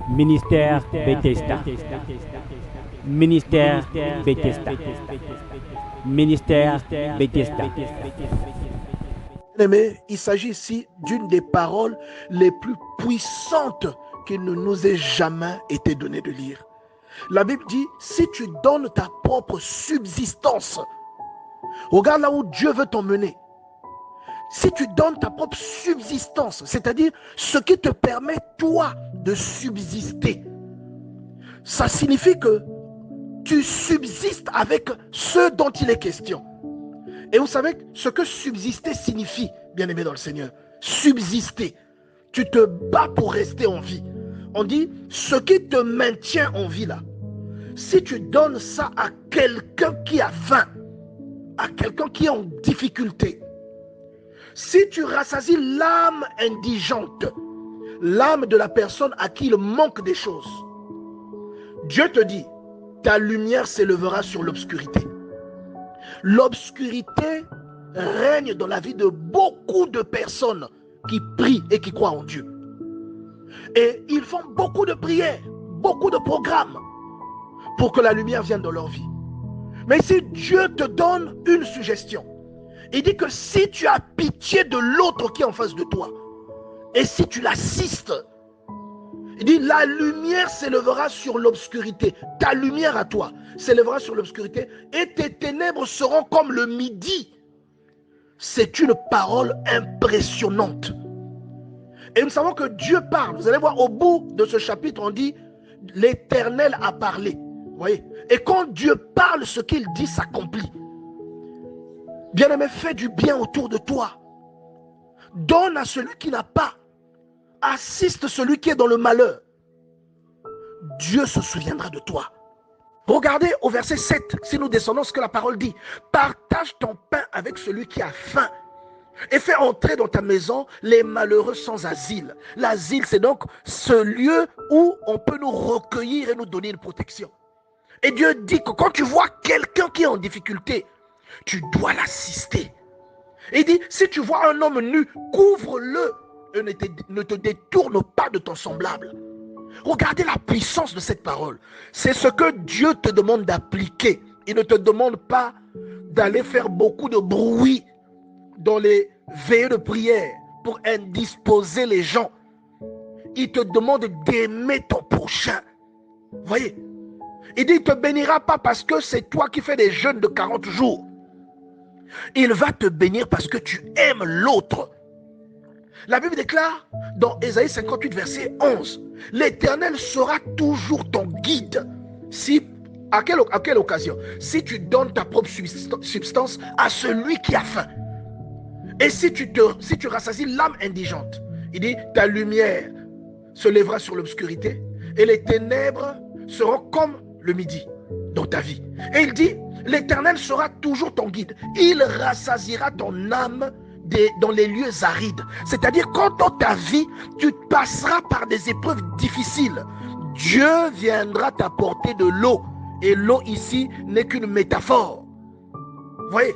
Ministère Bethesda. Ministère Bethesda. Ministère Bethesda. Bien-aimé, il s'agit ici d'une des paroles les plus puissantes qu'il ne nous ait jamais été donné de lire. La Bible dit, si tu donnes ta propre subsistance, regarde là où Dieu veut t'emmener. Si tu donnes ta propre subsistance, c'est-à-dire ce qui te permet, toi, de subsister, ça signifie que tu subsistes avec ce dont il est question. Et vous savez ce que subsister signifie, bien-aimé dans le Seigneur. Subsister. Tu te bats pour rester en vie. On dit, ce qui te maintient en vie là, si tu donnes ça à quelqu'un qui a faim, à quelqu'un qui est en difficulté, si tu rassasies l'âme indigente, l'âme de la personne à qui il manque des choses, Dieu te dit, ta lumière s'élèvera sur l'obscurité. L'obscurité règne dans la vie de beaucoup de personnes qui prient et qui croient en Dieu. Et ils font beaucoup de prières, beaucoup de programmes pour que la lumière vienne dans leur vie. Mais si Dieu te donne une suggestion, il dit que si tu as pitié de l'autre qui est en face de toi, et si tu l'assistes, il dit la lumière s'élèvera sur l'obscurité. Ta lumière à toi s'élèvera sur l'obscurité et tes ténèbres seront comme le midi. C'est une parole impressionnante. Et nous savons que Dieu parle. Vous allez voir au bout de ce chapitre, on dit l'Éternel a parlé. Vous voyez? Et quand Dieu parle, ce qu'il dit s'accomplit. Bien-aimé, fais du bien autour de toi. Donne à celui qui n'a pas. Assiste celui qui est dans le malheur. Dieu se souviendra de toi. Regardez au verset 7, si nous descendons ce que la parole dit. Partage ton pain avec celui qui a faim et fais entrer dans ta maison les malheureux sans asile. L'asile, c'est donc ce lieu où on peut nous recueillir et nous donner une protection. Et Dieu dit que quand tu vois quelqu'un qui est en difficulté, tu dois l'assister. Et il dit, si tu vois un homme nu, couvre-le et ne te détourne pas de ton semblable. Regardez la puissance de cette parole. C'est ce que Dieu te demande d'appliquer. Il ne te demande pas d'aller faire beaucoup de bruit dans les veillées de prière pour indisposer les gens. Il te demande d'aimer ton prochain. Voyez, il dit, il ne te bénira pas parce que c'est toi qui fais des jeûnes de 40 jours. Il va te bénir parce que tu aimes l'autre. La Bible déclare dans Ésaïe 58 verset 11, l'Éternel sera toujours ton guide. À quelle occasion? Si tu donnes ta propre substance à celui qui a faim. Et si tu rassasies l'âme indigente, il dit, ta lumière se lèvera sur l'obscurité et les ténèbres seront comme le midi dans ta vie. Et il dit, l'Éternel sera toujours ton guide. Il rassasiera ton âme dans les lieux arides. C'est-à-dire quand dans ta vie, tu passeras par des épreuves difficiles, Dieu viendra t'apporter de l'eau. Et l'eau ici n'est qu'une métaphore. Vous voyez,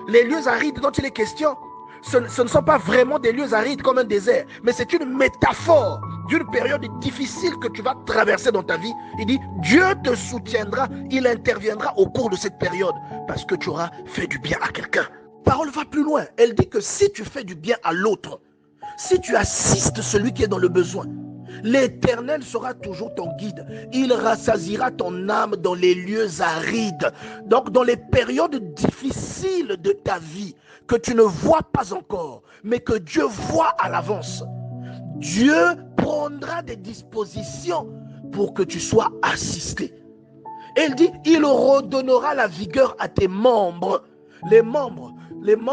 les lieux arides dont il est question, ce ne sont pas vraiment des lieux arides comme un désert, mais c'est une métaphore d'une période difficile que tu vas traverser dans ta vie. Il dit, Dieu te soutiendra, il interviendra au cours de cette période parce que tu auras fait du bien à quelqu'un. La parole va plus loin. Elle dit que si tu fais du bien à l'autre, si tu assistes celui qui est dans le besoin, l'Éternel sera toujours ton guide. Il rassasiera ton âme dans les lieux arides. Donc dans les périodes difficiles de ta vie que tu ne vois pas encore, mais que Dieu voit à l'avance, Dieu prendra des dispositions pour que tu sois assisté. Et il dit, il redonnera la vigueur à tes membres. Les membres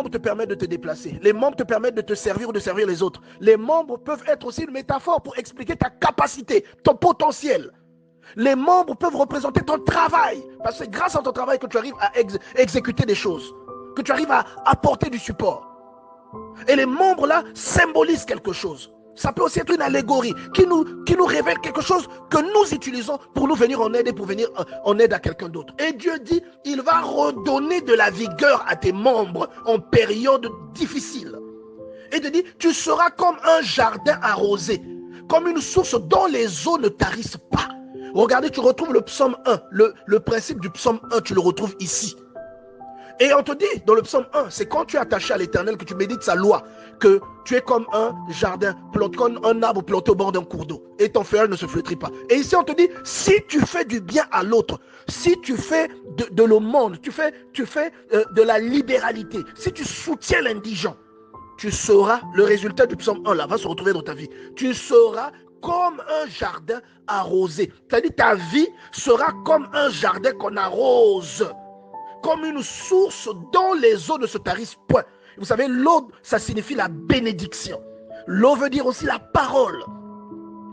te permettent de te déplacer. Les membres te permettent de te servir ou de servir les autres. Les membres peuvent être aussi une métaphore pour expliquer ta capacité, ton potentiel. Les membres peuvent représenter ton travail. Parce que c'est grâce à ton travail que tu arrives à exécuter des choses. Que tu arrives à apporter du support. Et les membres là symbolisent quelque chose. Ça peut aussi être une allégorie qui nous révèle quelque chose que nous utilisons pour nous venir en aide et pour venir en aide à quelqu'un d'autre. Et Dieu dit, il va redonner de la vigueur à tes membres en période difficile. Et Dieu dit, tu seras comme un jardin arrosé, comme une source dont les eaux ne tarissent pas. Regardez, tu retrouves le psaume 1. Le principe du psaume 1, tu le retrouves ici. Et on te dit, dans le psaume 1, c'est quand tu es attaché à l'Éternel, que tu médites sa loi, que tu es comme un jardin, comme un arbre planté au bord d'un cours d'eau, et ton feuillage ne se flétrit pas. Et ici, on te dit, si tu fais du bien à l'autre, si tu fais de l'aumône, tu fais de la libéralité, si tu soutiens l'indigent, tu seras, le résultat du psaume 1 là va se retrouver dans ta vie. Tu seras comme un jardin arrosé. C'est-à-dire ta vie sera comme un jardin qu'on arrose, comme une source dont les eaux ne se tarissent point. Vous savez, l'eau, ça signifie la bénédiction. L'eau veut dire aussi la parole.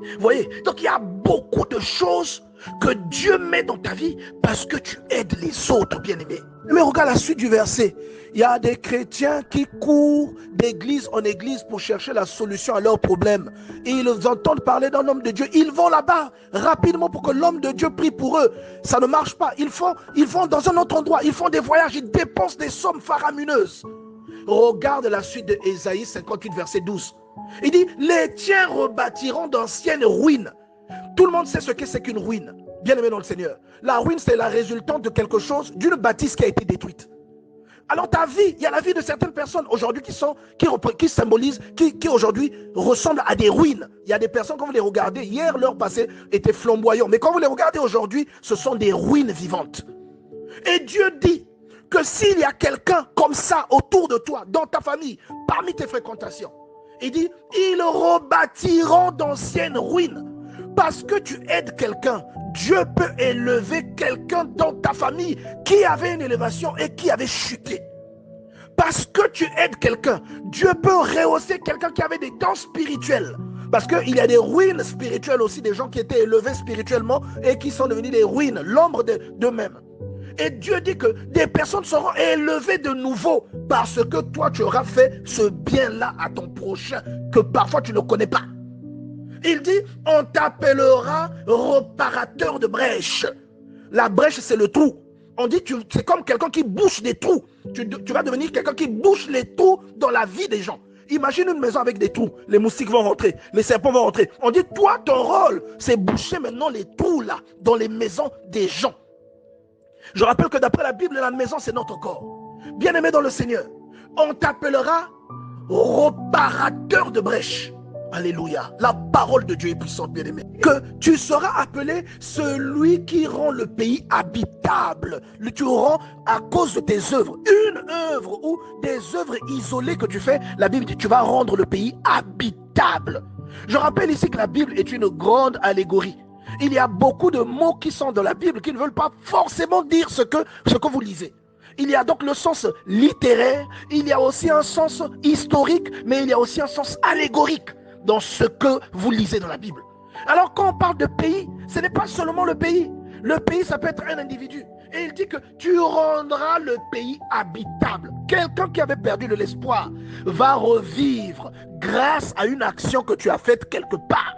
Vous voyez, donc il y a beaucoup de choses que Dieu met dans ta vie parce que tu aides les autres, bien-aimés. Mais regarde la suite du verset. Il y a des chrétiens qui courent d'église en église pour chercher la solution à leurs problèmes. Et ils entendent parler d'un homme de Dieu. Ils vont là-bas rapidement pour que l'homme de Dieu prie pour eux. Ça ne marche pas. Ils vont dans un autre endroit. Ils font des voyages. Ils dépensent des sommes faramineuses. Regarde la suite de Ésaïe 58, verset 12. Il dit, les tiens rebâtiront d'anciennes ruines. Tout le monde sait ce que c'est qu'une ruine. Bien aimé dans le Seigneur. La ruine, c'est la résultante de quelque chose, d'une bâtisse qui a été détruite. Alors ta vie, il y a la vie de certaines personnes aujourd'hui qui symbolisent, qui aujourd'hui ressemblent à des ruines. Il y a des personnes, quand vous les regardez, hier leur passé était flamboyant. Mais quand vous les regardez aujourd'hui, ce sont des ruines vivantes. Et Dieu dit que s'il y a quelqu'un comme ça autour de toi, dans ta famille, parmi tes fréquentations, il dit, ils rebâtiront d'anciennes ruines. Parce que tu aides quelqu'un, Dieu peut élever quelqu'un dans ta famille qui avait une élévation et qui avait chuté. Parce que tu aides quelqu'un, Dieu peut rehausser quelqu'un qui avait des dons spirituels. Parce qu'il y a des ruines spirituelles aussi, des gens qui étaient élevés spirituellement et qui sont devenus des ruines, l'ombre d'eux-mêmes. Et Dieu dit que des personnes seront élevées de nouveau parce que toi, tu auras fait ce bien-là à ton prochain que parfois tu ne connais pas. Il dit, on t'appellera réparateur de brèches. La brèche, c'est le trou. On dit, c'est comme quelqu'un qui bouche des trous. Tu vas devenir quelqu'un qui bouche les trous dans la vie des gens. Imagine une maison avec des trous. Les moustiques vont rentrer, les serpents vont rentrer. On dit, toi, ton rôle, c'est boucher maintenant les trous là, dans les maisons des gens. Je rappelle que d'après la Bible, la maison, c'est notre corps. Bien-aimé dans le Seigneur, on t'appellera réparateur de brèches. Alléluia. La parole de Dieu est puissante, bien-aimé. Que tu seras appelé celui qui rend le pays habitable. Tu rends à cause de tes œuvres. Une œuvre ou des œuvres isolées que tu fais, la Bible dit tu vas rendre le pays habitable. Je rappelle ici que la Bible est une grande allégorie. Il y a beaucoup de mots qui sont dans la Bible qui ne veulent pas forcément dire ce que vous lisez. Il y a donc le sens littéraire, il y a aussi un sens historique, mais il y a aussi un sens allégorique dans ce que vous lisez dans la Bible. Alors quand on parle de pays, ce n'est pas seulement le pays. Le pays, ça peut être un individu. Et il dit que tu rendras le pays habitable. Quelqu'un qui avait perdu de l'espoir va revivre grâce à une action que tu as faite quelque part.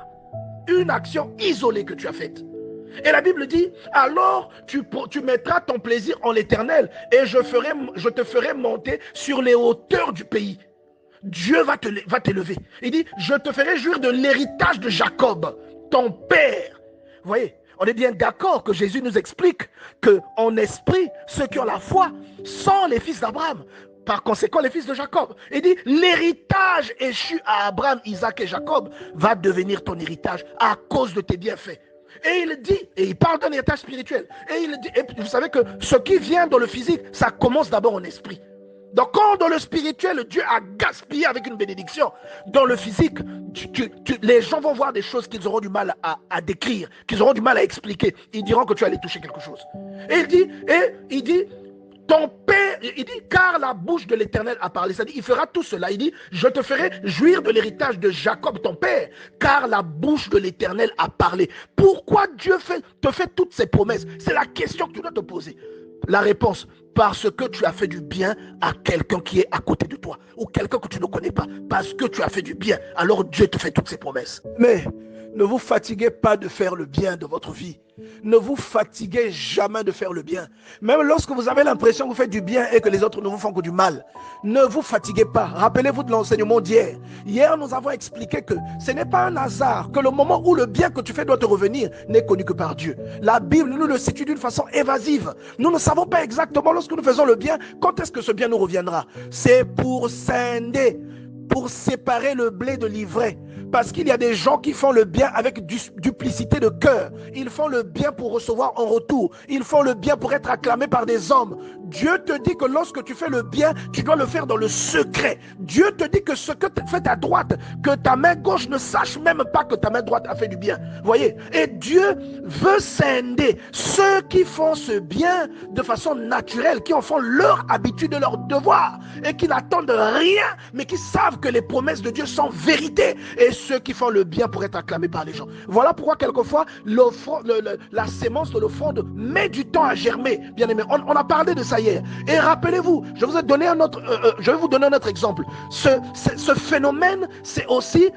Une action isolée que tu as faite. Et la Bible dit, alors tu mettras ton plaisir en l'Éternel et je te ferai monter sur les hauteurs du pays. Dieu va t'élever. Il dit, je te ferai jouir de l'héritage de Jacob, ton père. Vous voyez, on est bien d'accord que Jésus nous explique qu'en esprit, ceux qui ont la foi sont les fils d'Abraham. Par conséquent, les fils de Jacob. Il dit, l'héritage échu à Abraham, Isaac et Jacob va devenir ton héritage à cause de tes bienfaits. Et il dit, et il parle d'un héritage spirituel. Et il dit, et vous savez que ce qui vient dans le physique, ça commence d'abord en esprit. Donc quand dans le spirituel, Dieu a gaspillé avec une bénédiction, dans le physique, les gens vont voir des choses qu'ils auront du mal à décrire, qu'ils auront du mal à expliquer. Ils diront que tu allais toucher quelque chose. Et il dit, ton père, il dit, car la bouche de l'Éternel a parlé. Ça dit, il fera tout cela. Il dit, je te ferai jouir de l'héritage de Jacob, ton père, car la bouche de l'Éternel a parlé. Pourquoi Dieu te fait toutes ces promesses? C'est la question que tu dois te poser. La réponse, parce que tu as fait du bien à quelqu'un qui est à côté de toi, ou quelqu'un que tu ne connais pas, parce que tu as fait du bien, alors Dieu te fait toutes ces promesses. Mais ne vous fatiguez pas de faire le bien de votre vie. Ne vous fatiguez jamais de faire le bien. Même lorsque vous avez l'impression que vous faites du bien et que les autres ne vous font que du mal, ne vous fatiguez pas. Rappelez-vous de l'enseignement d'hier. Hier, nous avons expliqué que ce n'est pas un hasard, que le moment où le bien que tu fais doit te revenir n'est connu que par Dieu. La Bible nous le situe d'une façon évasive. Nous ne savons pas exactement lorsque nous faisons le bien, quand est-ce que ce bien nous reviendra. C'est pour scinder, pour séparer le blé de l'ivraie. Parce qu'il y a des gens qui font le bien avec duplicité de cœur. Ils font le bien pour recevoir en retour. Ils font le bien pour être acclamés par des hommes. Dieu te dit que lorsque tu fais le bien, tu dois le faire dans le secret. Dieu te dit que ce que tu fais à droite, que ta main gauche ne sache même pas que ta main droite a fait du bien. Voyez? Et Dieu veut scinder ceux qui font ce bien de façon naturelle, qui en font leur habitude, leur devoir, et qui n'attendent rien, mais qui savent que les promesses de Dieu sont vérité. Et ceux qui font le bien pour être acclamés par les gens. Voilà pourquoi quelquefois la sémence de l'offrande met du temps à germer. Bien aimé, on a parlé de ça hier. Et rappelez-vous, je vais vous donner un autre exemple. Ce phénomène, c'est aussi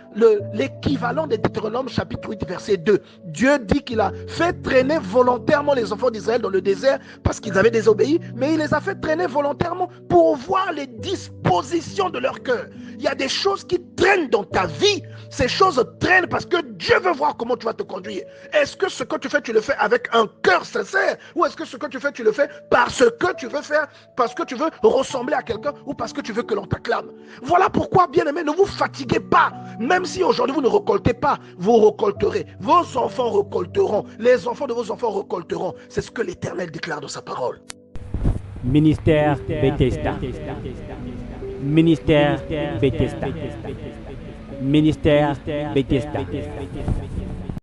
l'équivalent de Deutéronome chapitre 8 verset 2. Dieu dit qu'il a fait traîner volontairement les enfants d'Israël dans le désert parce qu'ils avaient désobéi, mais il les a fait traîner volontairement pour voir les dispositions de leur cœur. Il y a des choses qui traînent dans ta vie. Ces choses traînent parce que Dieu veut voir comment tu vas te conduire. Est-ce que ce que tu fais, tu le fais avec un cœur sincère, ou est-ce que ce que tu fais, tu le fais parce que tu veux faire, parce que tu veux ressembler à quelqu'un, ou parce que tu veux que l'on t'acclame? Voilà pourquoi, bien aimé, ne vous fatiguez pas. Même si aujourd'hui vous ne récoltez pas, vous récolterez. Vos enfants récolteront. Les enfants de vos enfants récolteront. C'est ce que l'Éternel déclare dans sa parole. Ministère Bethesda. Ministère Bethesda. Ministère Bethesda.